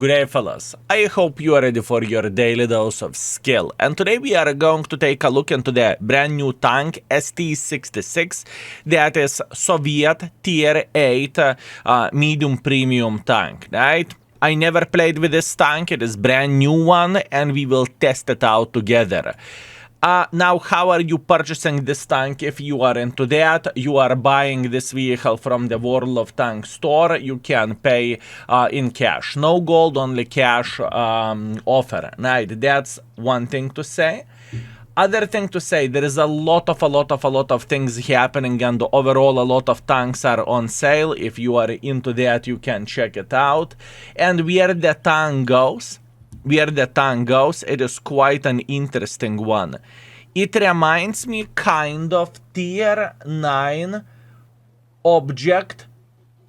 Good day, fellas. I hope you are ready for your daily dose of skill. And today we are going to take a look into the brand new tank ST-66. That is Soviet Tier 8 medium premium tank, right? I never played with this tank. It is brand new one, and we will test it out together. Now, how are you purchasing this tank? If you are into that, you are buying this vehicle from the World of Tanks store. You can pay in cash. No gold, only cash offer. Right, that's one thing to say. Other thing to say, there is a lot of things happening, and overall a lot of tanks are on sale. If you are into that, you can check it out. And where the tank goes, it is quite an interesting one. It reminds me kind of Tier 9 Object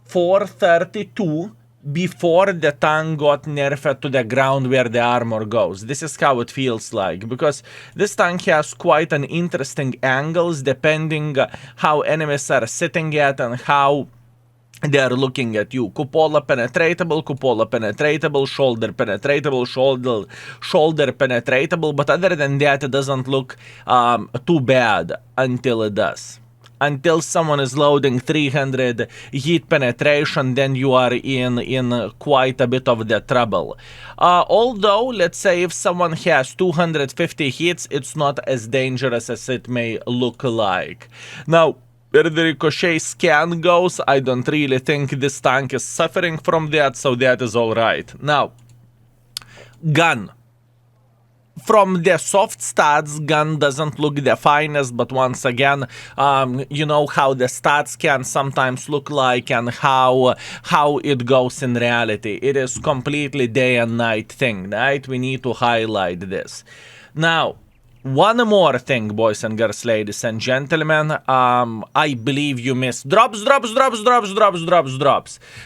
432 before the tank got nerfed to the ground where the armor goes. This is how it feels like, because this tank has quite an interesting angles depending how enemies are sitting at and how they are looking at you. Cupola penetratable, shoulder penetratable, shoulder penetratable, but other than that, it doesn't look too bad until it does. Until someone is loading 300 hit penetration, then you are in quite a bit of the trouble. Although, let's say if someone has 250 hits, it's not as dangerous as it may look like. Now, where the ricochet scan goes, I don't really think this tank is suffering from that, so that is alright. Now, gun. From the soft stats, gun doesn't look the finest, but once again, you know how the stats can sometimes look like and how it goes in reality. It is completely day and night thing, right? We need to highlight this. Now, one more thing, boys and girls, ladies and gentlemen, I believe you missed drops.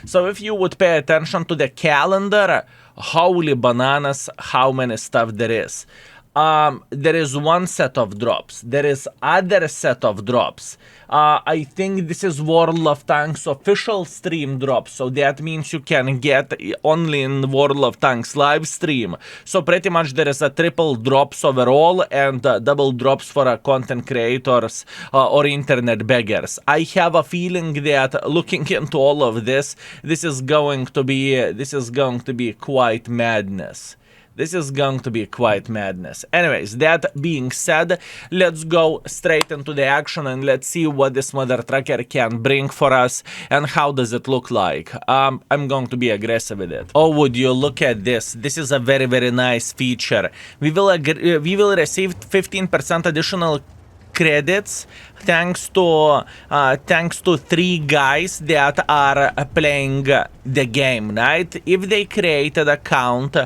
So if you would pay attention to the calendar, holy bananas, how many stuff there is. There is one set of drops. There is other set of drops. I think this is World of Tanks official stream drops, so that means you can get only in World of Tanks live stream. So pretty much there is a triple drops overall and double drops for content creators or internet beggars. I have a feeling that looking into all of this, this is going to be quite madness. This is going to be quite madness. Anyways, that being said, let's go straight into the action and let's see what this mother trucker can bring for us and how does it look like. I'm going to be aggressive with it. Oh, would you look at this? This is a very, very nice feature. We will receive 15% additional credits thanks to 3 guys that are playing the game, right? If they created account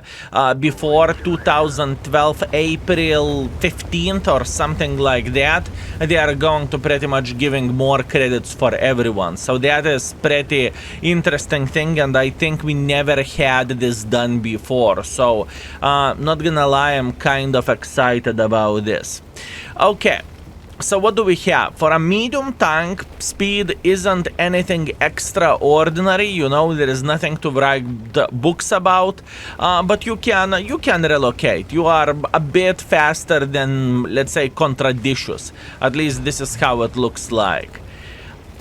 before 2012 April 15th or something like that, they are going to pretty much giving more credits for everyone. So that is pretty interesting thing, and I think we never had this done before. So not gonna lie, I'm kind of excited about this. Okay. So what do we have? For a medium tank, speed isn't anything extraordinary, you know, there is nothing to write books about, but you can relocate. You are a bit faster than, let's say, Contradicious. At least this is how it looks like.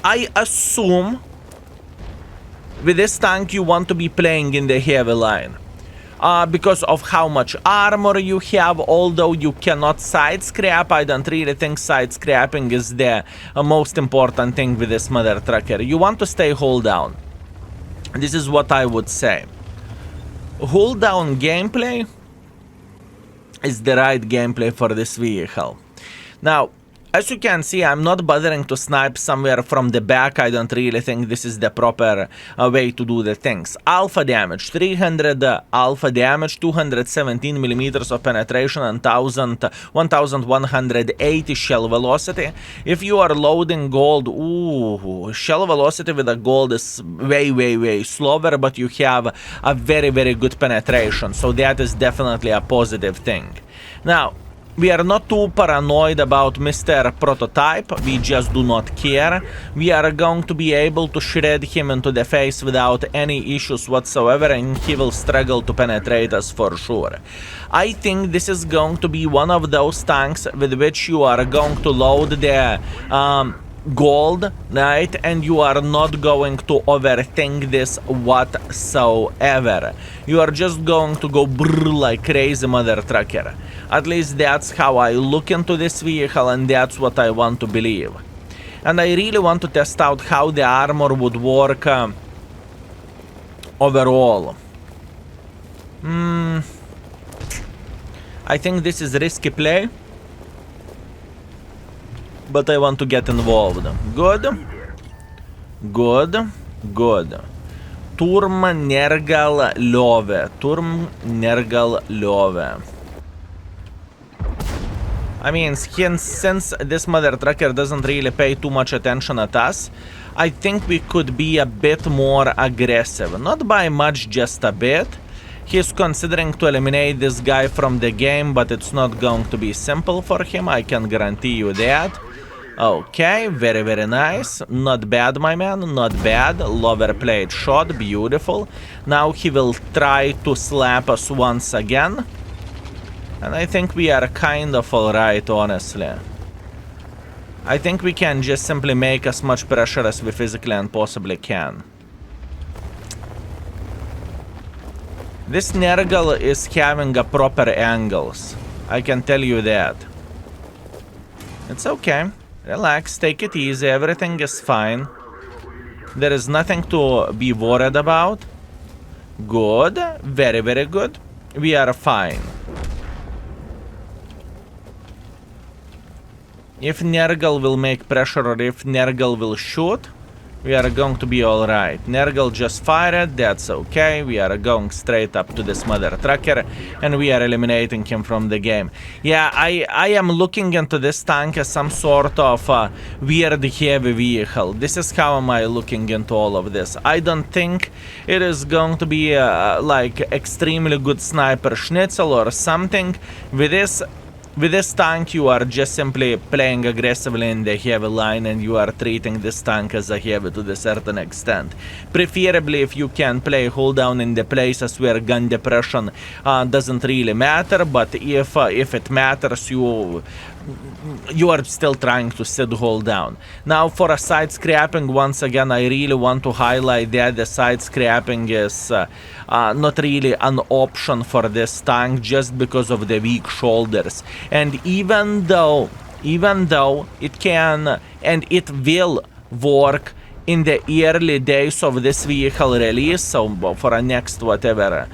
I assume with this tank you want to be playing in the heavy line. Because of how much armor you have, although you cannot side scrap. I don't really think side scrapping is the most important thing with this mother trucker. You want to stay hold down. This is what I would say. Hold down gameplay is the right gameplay for this vehicle. Now, as you can see, I'm not bothering to snipe somewhere from the back. I don't really think this is the proper way to do the things. Alpha damage, 300 alpha damage, 217 millimeters of penetration, and 1180 shell velocity. If you are loading gold, ooh, shell velocity with a gold is way slower, but you have a very good penetration. So that is definitely a positive thing. Now, We are not too paranoid about Mr. Prototype, we just do not care. We are going to be able to shred him into the face without any issues whatsoever, and he will struggle to penetrate us for sure. I think this is going to be one of those tanks with which you are going to load the gold, right? And you are not going to overthink this whatsoever. You are just going to go brrr like crazy mother trucker. At least that's how I look into this vehicle, and that's what I want to believe. And I really want to test out how the armor would work overall. I think this is risky play, but I want to get involved. Good. Good. Good. Turm Nergal Liove. Turm Nergal Liove. I mean, since this mother trucker doesn't really pay too much attention at us, I think we could be a bit more aggressive. Not by much, just a bit. He's considering to eliminate this guy from the game, but it's not going to be simple for him, I can guarantee you that. Okay, very, very nice. Not bad, my man, not bad. Lower plate shot, beautiful. Now he will try to slap us once again. And I think we are kind of alright, honestly. I think we can just simply make as much pressure as we physically and possibly can. This Nergal is having a proper angles. I can tell you that. It's okay. Relax, take it easy, everything is fine. There is nothing to be worried about. Good, very, very good. We are fine. If Nergal will make pressure or if Nergal will shoot, we are going to be alright. Nergal just fired, that's okay. We are going straight up to this mother trucker and we are eliminating him from the game. Yeah, I am looking into this tank as some sort of weird heavy vehicle. This is how am I looking into all of this. I don't think it is going to be like extremely good sniper schnitzel or something. With this tank, you are just simply playing aggressively in the heavy line and you are treating this tank as a heavy to a certain extent. Preferably if you can play hold down in the places where gun depression doesn't really matter, but if it matters, you are still trying to sit hold down. Now for a side scrapping, once again, I really want to highlight that the side scrapping is not really an option for this tank just because of the weak shoulders. And even though it can and it will work in the early days of this vehicle release, so for a next whatever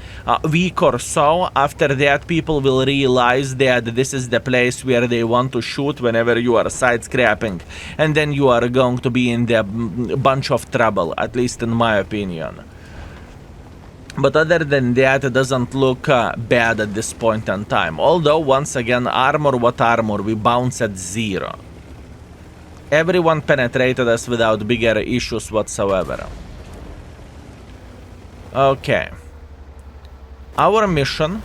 week or so, after that people will realize that this is the place where they want to shoot whenever you are side scrapping, and then you are going to be in the bunch of trouble, at least in my opinion. But other than that, it doesn't look bad at this point in time. Although, once again, armor, what armor? We bounce at 0. Everyone penetrated us without bigger issues whatsoever. Okay. Our mission.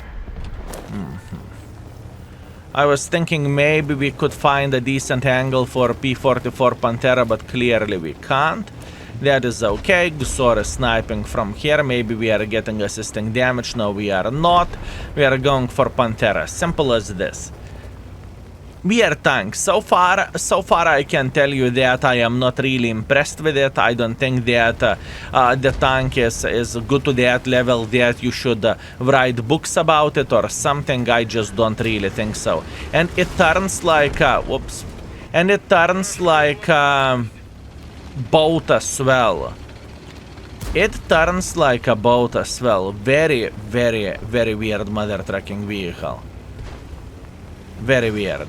I was thinking maybe we could find a decent angle for P-44 Pantera, but clearly we can't. That is okay. Gusor is sniping from here. Maybe we are getting assisting damage. No, we are not. We are going for Pantera. Simple as this. We are tanks. So far I can tell you that I am not really impressed with it. I don't think that the tank is good to that level that you should write books about it or something. I just don't really think so. And it turns like whoops. And it turns like boat as well. It turns like a boat as well. Very, very, very weird mother trucking vehicle. Very weird.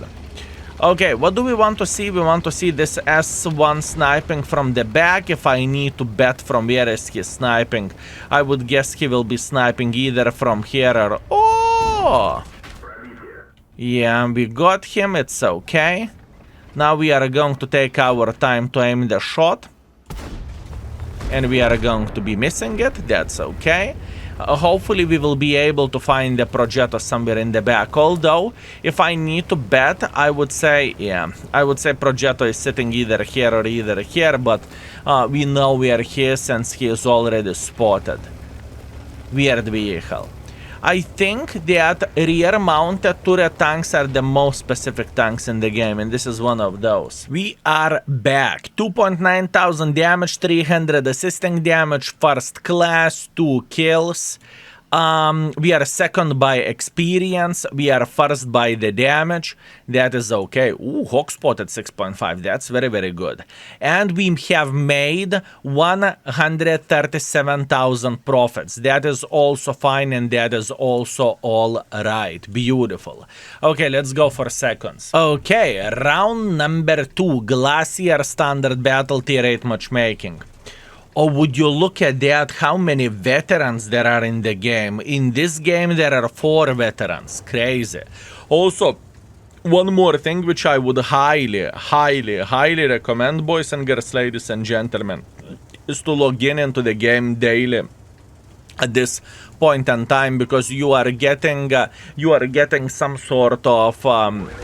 Okay, what do we want to see? We want to see this S1 sniping from the back. If I need to bet from where is he sniping, I would guess he will be sniping either from here or... Oh! Yeah, we got him. It's okay. Now we are going to take our time to aim the shot. And we are going to be missing it. That's okay. Hopefully we will be able to find the Progetto somewhere in the back. Although, if I need to bet, I would say Progetto is sitting either here or either here, but we know where he is since he is already spotted. Weird vehicle. I think that rear-mounted turret tanks are the most specific tanks in the game, and this is one of those. We are back. 2.9 thousand damage, 300 assisting damage, first class, 2 kills. We are second by experience. We are first by the damage. That is okay. Ooh, Hawk spotted 6.5. That's very, very good. And we have made 137,000 profits. That is also fine, and that is also all right. Beautiful. Okay, let's go for seconds. Okay, round number 2. Glacier Standard Battle Tier 8 matchmaking. Oh, would you look at that, how many veterans there are in the game. In this game, there are 4 veterans. Crazy. Also, one more thing which I would highly recommend, boys and girls, ladies and gentlemen, is to log in into the game daily at this point in time, because you are getting some sort of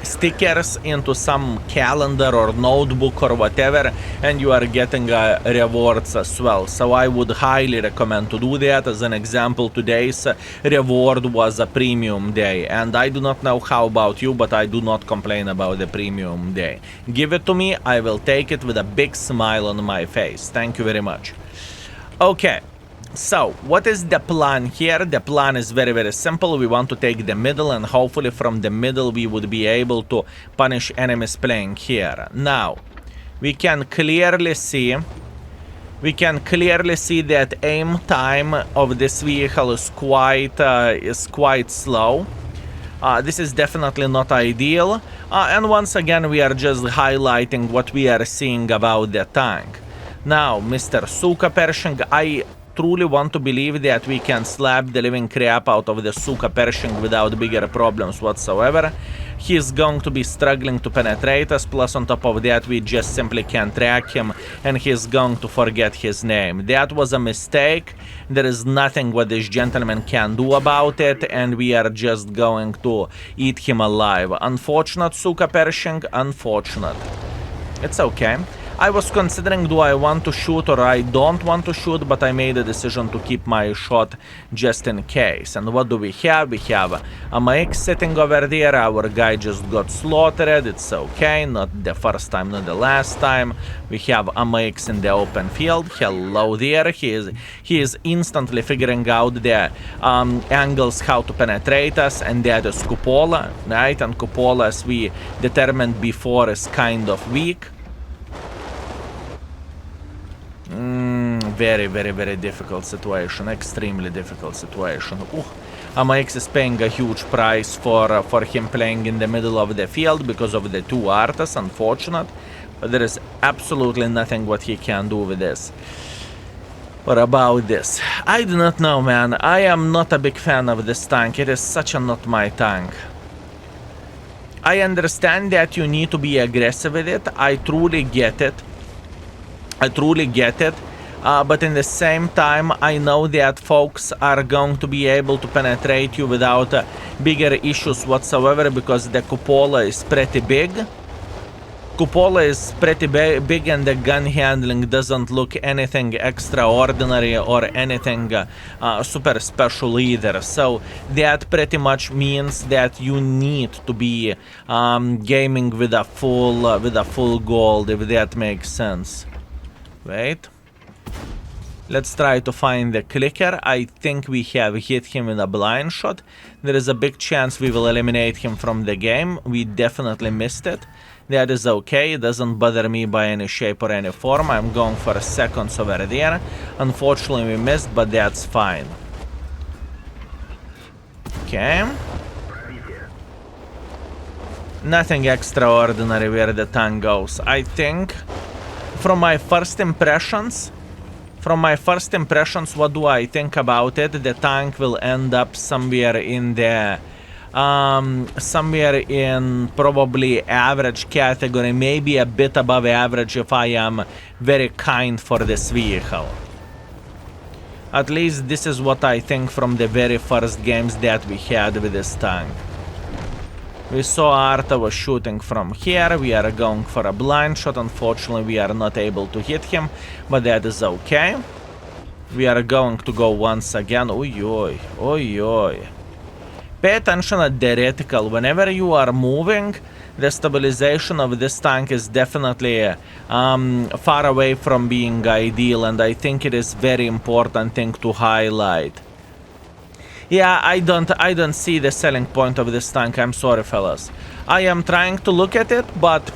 stickers into some calendar or notebook or whatever, and you are getting rewards as well. So I would highly recommend to do that. As an example, today's reward was a premium day, and I do not know how about you, but I do not complain about the premium day. Give it to me, I will take it with a big smile on my face. Thank you very much. Okay. So, what is the plan here? The plan is very, very simple. We want to take the middle, and hopefully from the middle we would be able to punish enemies playing here. Now, we can clearly see that aim time of this vehicle is quite slow. This is definitely not ideal. And once again, we are just highlighting what we are seeing about the tank. Now, Mr. Suka Pershing, I truly want to believe that we can slap the living crap out of the Suka Pershing without bigger problems whatsoever. He is going to be struggling to penetrate us, plus on top of that we just simply can't track him, and he is going to forget his name. That was a mistake. There is nothing what this gentleman can do about it, and we are just going to eat him alive. Unfortunate, Suka Pershing, unfortunate. It's okay. I was considering, do I want to shoot or I don't want to shoot, but I made a decision to keep my shot just in case. And what do we have? We have a MX sitting over there. Our guy just got slaughtered. It's okay. Not the first time, not the last time. We have MX in the open field. Hello there. He is instantly figuring out the angles how to penetrate us, and that is Cupola, right? And Cupola, as we determined before, is kind of weak. Very, very, very difficult situation. Extremely difficult situation. MX is paying a huge price for him playing in the middle of the field because of the 2 artas. Unfortunate. But there is absolutely nothing what he can do with this. What about this? I do not know, man. I am not a big fan of this tank. It is such a not my tank. I understand that you need to be aggressive with it. I truly get it. But in the same time, I know that folks are going to be able to penetrate you without bigger issues whatsoever, because the Cupola is pretty big. Big, and the gun handling doesn't look anything extraordinary or anything super special either. So that pretty much means that you need to be gaming with a full gold, if that makes sense. Wait. Let's try to find the clicker. I think we have hit him in a blind shot. There is a big chance we will eliminate him from the game. We definitely missed it. That is okay. It doesn't bother me by any shape or any form. I'm going for seconds over there. Unfortunately, we missed, but that's fine. Okay. Nothing extraordinary where the tank goes. I think from my first impressions, what do I think about it? The tank will end up somewhere in the somewhere in probably average category, maybe a bit above average if I am very kind for this vehicle. At least this is what I think from the very first games that we had with this tank. We saw Arta was shooting from here. We are going for a blind shot. Unfortunately, we are not able to hit him, but that is okay. We are going to go once again. Oi, oi, oi, oi. Pay attention at the reticle. Whenever you are moving, the stabilization of this tank is definitely far away from being ideal, and I think it is very important thing to highlight. Yeah, I don't see the selling point of this tank. I'm sorry, fellas. I am trying to look at it, but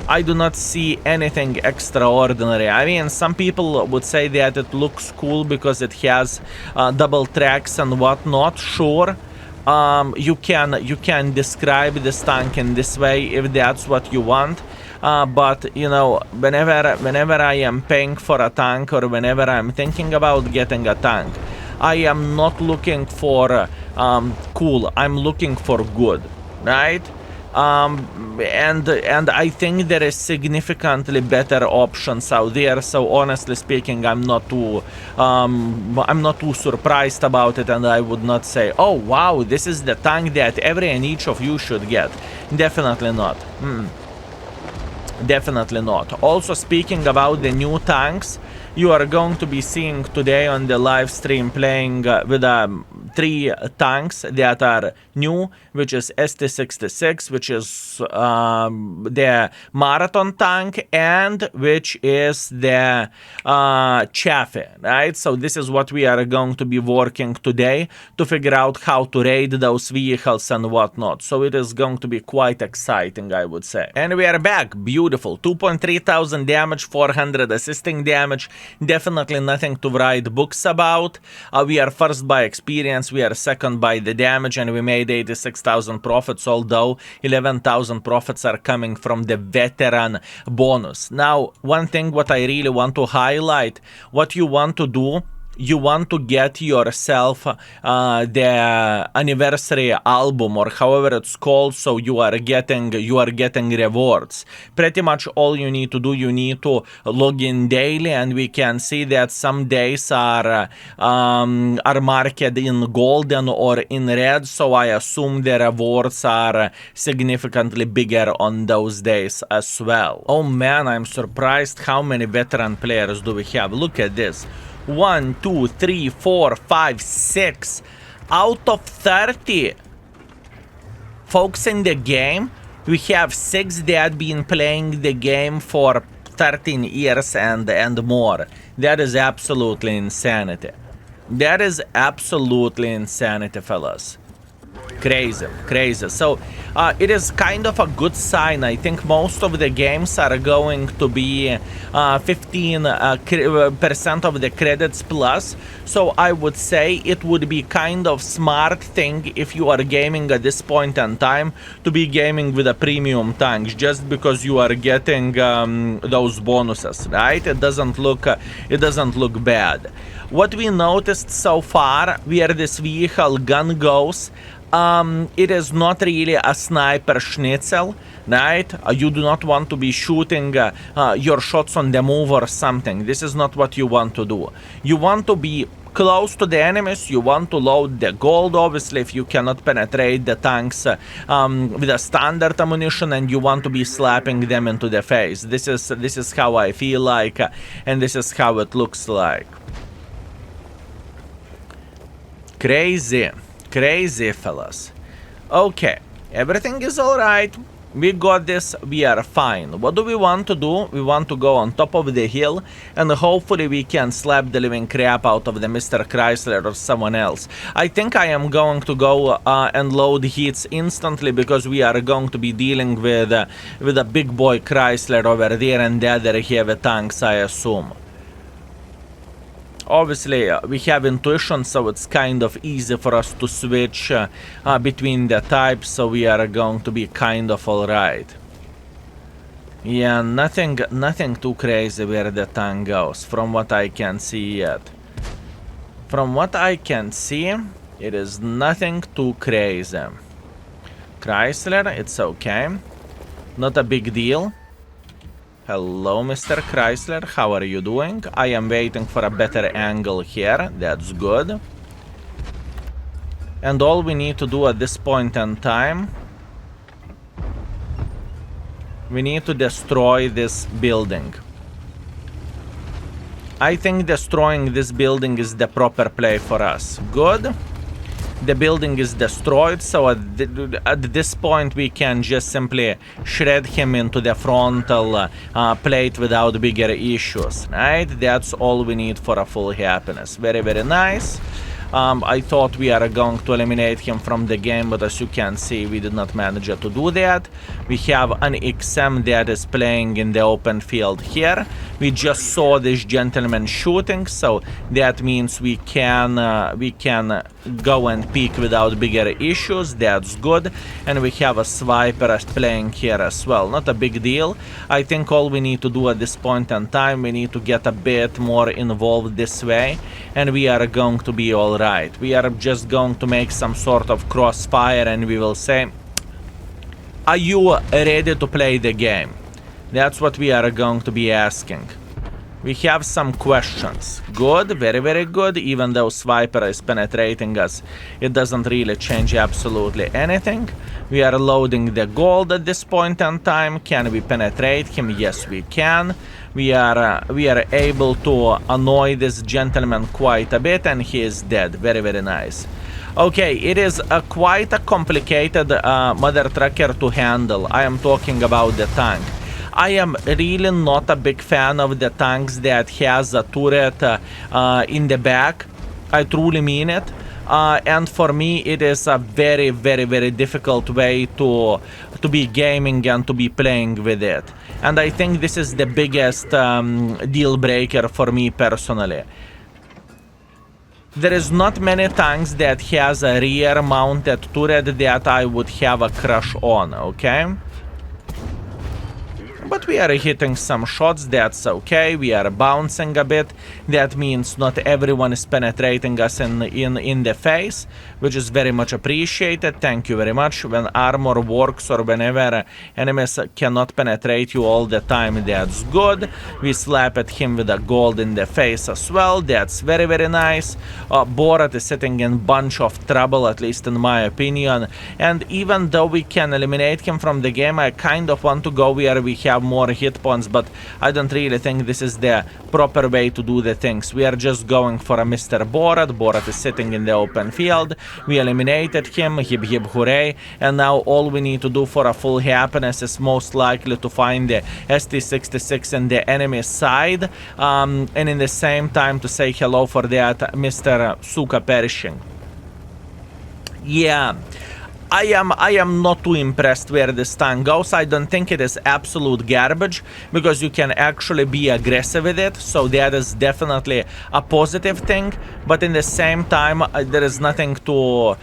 I do not see anything extraordinary. I mean, some people would say that it looks cool because it has double tracks and whatnot. Sure, you can describe this tank in this way if that's what you want. But you know, whenever I am paying for a tank or whenever I'm thinking about getting a tank, I am not looking for cool. I'm looking for good, right? And I think there is significantly better options out there. So honestly speaking, I'm not too surprised about it, and I would not say, oh wow, this is the tank that every and each of you should get. Definitely not. Definitely not. Also, speaking about the new tanks, you are going to be seeing today on the live stream playing with 3 tanks that are new, which is ST-66, which is the Marathon tank, and which is the Chaffee, right? So this is what we are going to be working today to figure out how to raid those vehicles and whatnot. So it is going to be quite exciting, I would say. And we are back. Beautiful. 2,300 damage, 400 assisting damage. Definitely nothing to write books about. We are first by experience, we are second by the damage, and we made 86,000 profits, although 11,000 profits are coming from the veteran bonus. Now, one thing what I really want to highlight, what you want to do, you want to get yourself the anniversary album, or however it's called, so you are getting rewards. Pretty much all you need to do, you need to log in daily, and we can see that some days are marked in golden or in red, so I assume the rewards are significantly bigger on those days as well. Oh man, I'm surprised how many veteran players do we have. Look at this. 1, 2, 3, 4, 5, 6 out of 30 folks in the game. We have 6 that been playing the game for 13 years and more. That is absolutely insanity. That is absolutely insanity, fellas. Crazy, crazy. So it is kind of a good sign. I think most of the games are going to be 15% of the credits plus. So I would say it would be kind of smart thing if you are gaming at this point in time to be gaming with a premium tank, just because you are getting those bonuses, right? It doesn't look bad. What we noticed so far, where this vehicle gun goes, it is not really a sniper schnitzel, right? You do not want to be shooting your shots on the move or something. This is not what you want to do. You want to be close to the enemies. You want to load the gold, obviously, if you cannot penetrate the tanks with a standard ammunition, and you want to be slapping them into the face. This is how I feel like, and this is how it looks like. Crazy. Crazy, fellas. Okay, everything is alright. We got this. We are fine. What do we want to do? We want to go on top of the hill, and hopefully we can slap the living crap out of the Mr. Chrysler or someone else. I think I am going to go and load hits instantly, because we are going to be dealing with a big boy Chrysler over there and the other heavy tanks, I assume. Obviously, we have intuition, so it's kind of easy for us to switch between the types, so we are going to be kind of alright. Yeah, nothing too crazy where the tank goes, from what I can see yet. From what I can see, it is nothing too crazy. Chrysler, it's okay. Not a big deal. Hello, Mr. Chrysler. How are you doing? I am waiting for a better angle here. That's good. And all we need to do at this point in time, we need to destroy this building. I think destroying this building is the proper play for us. Good. The building is destroyed, so at this point we can just simply shred him into the frontal plate without bigger issues, right? That's all we need for a full happiness. Very, very nice. I thought we are going to eliminate him from the game, but as you can see, we did not manage to do that. We have an XM that is playing in the open field here. We just saw this gentleman shooting, so that means we can go and peek without bigger issues. That's good. And we have a swiper playing here as well. Not a big deal. I think all we need to do at this point in time, we need to get a bit more involved this way, and we are going to be all right. We are just going to make some sort of crossfire, and we will say, are you ready to play the game? That's what we are going to be asking. We have some questions. Good, very, very good. Even though Swiper is penetrating us, it doesn't really change absolutely anything. We are loading the gold at this point in time. Can we penetrate him? Yes, we can. We are able to annoy this gentleman quite a bit, and he is dead. Very, very nice. Okay, it is quite a complicated mother trucker to handle. I am talking about the tank. I am really not a big fan of the tanks that has a turret in the back. I truly mean it. And for me, it is a very, very, very difficult way to be gaming and to be playing with it. And I think this is the biggest deal breaker for me personally. There is not many tanks that has a rear mounted turret that I would have a crush on, okay? But we are hitting some shots, that's okay. We are bouncing a bit. That means not everyone is penetrating us in the face, which is very much appreciated. Thank you very much. When armor works or whenever enemies cannot penetrate you all the time, that's good. We slap at him with a gold in the face as well. That's very, very nice. Borat is sitting in a bunch of trouble, at least in my opinion. And even though we can eliminate him from the game, I kind of want to go where we have more hit points, but I don't really think this is the proper way to do the things. We are just going for a Mr. Borat. Borat is sitting in the open field. We eliminated him, hip hip hooray, and now all we need to do for a full happiness is most likely to find the ST-66 in the enemy side, and in the same time to say hello for that Mr. Suka Pershing. Yeah. I am not too impressed where this tank goes. I don't think it is absolute garbage, because you can actually be aggressive with it, so that is definitely a positive thing. But in the same time, there is nothing to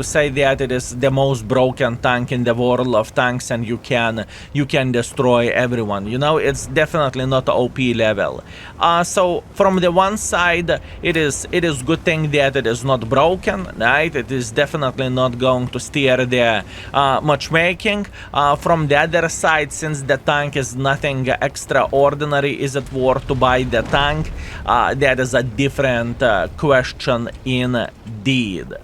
say that it is the most broken tank in the world of tanks, and you can destroy everyone. You know, it's definitely not OP level. So from the one side, it is good thing that it is not broken, right? It is definitely not going to steer the matchmaking. From the other side, since the tank is nothing extraordinary, is it worth to buy the tank? That is a different question indeed.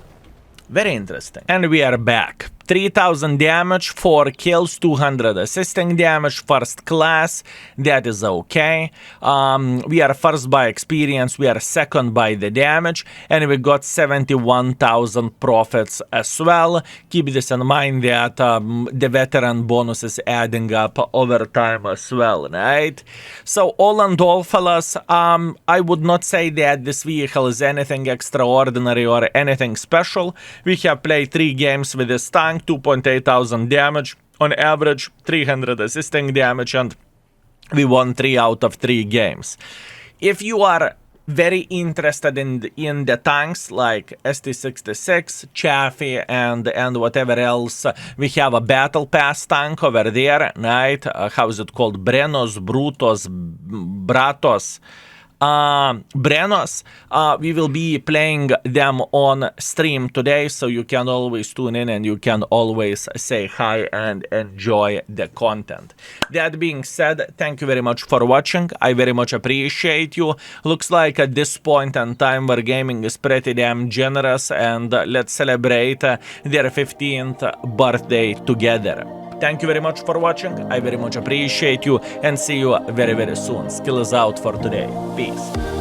Very interesting. And we are back. 3000 damage, 4 kills, 200 assisting damage, first class. That is okay. We are first by experience, we are second by the damage, and we got 71,000 profits as well. Keep this in mind that the veteran bonus is adding up over time as well, right? So all in all, fellas, I would not say that this vehicle is anything extraordinary or anything special. We have played 3 games with this tank, 2.8 thousand damage on average, 300 assisting damage, and we won 3 out of 3 games. If you are very interested in the tanks like ST-66, Chaffee, and whatever else, we have a battle pass tank over there, right? How is it called? Brenos, Brutos, Bratos. Brenos. We will be playing them on stream today, so you can always tune in and you can always say hi and enjoy the content. That being said, thank you very much for watching. I very much appreciate you. Looks like at this point in time Wargaming is pretty damn generous, and let's celebrate their 15th birthday together. Thank you very much for watching. I very much appreciate you, and see you very, very soon. Skill is out for today. Peace.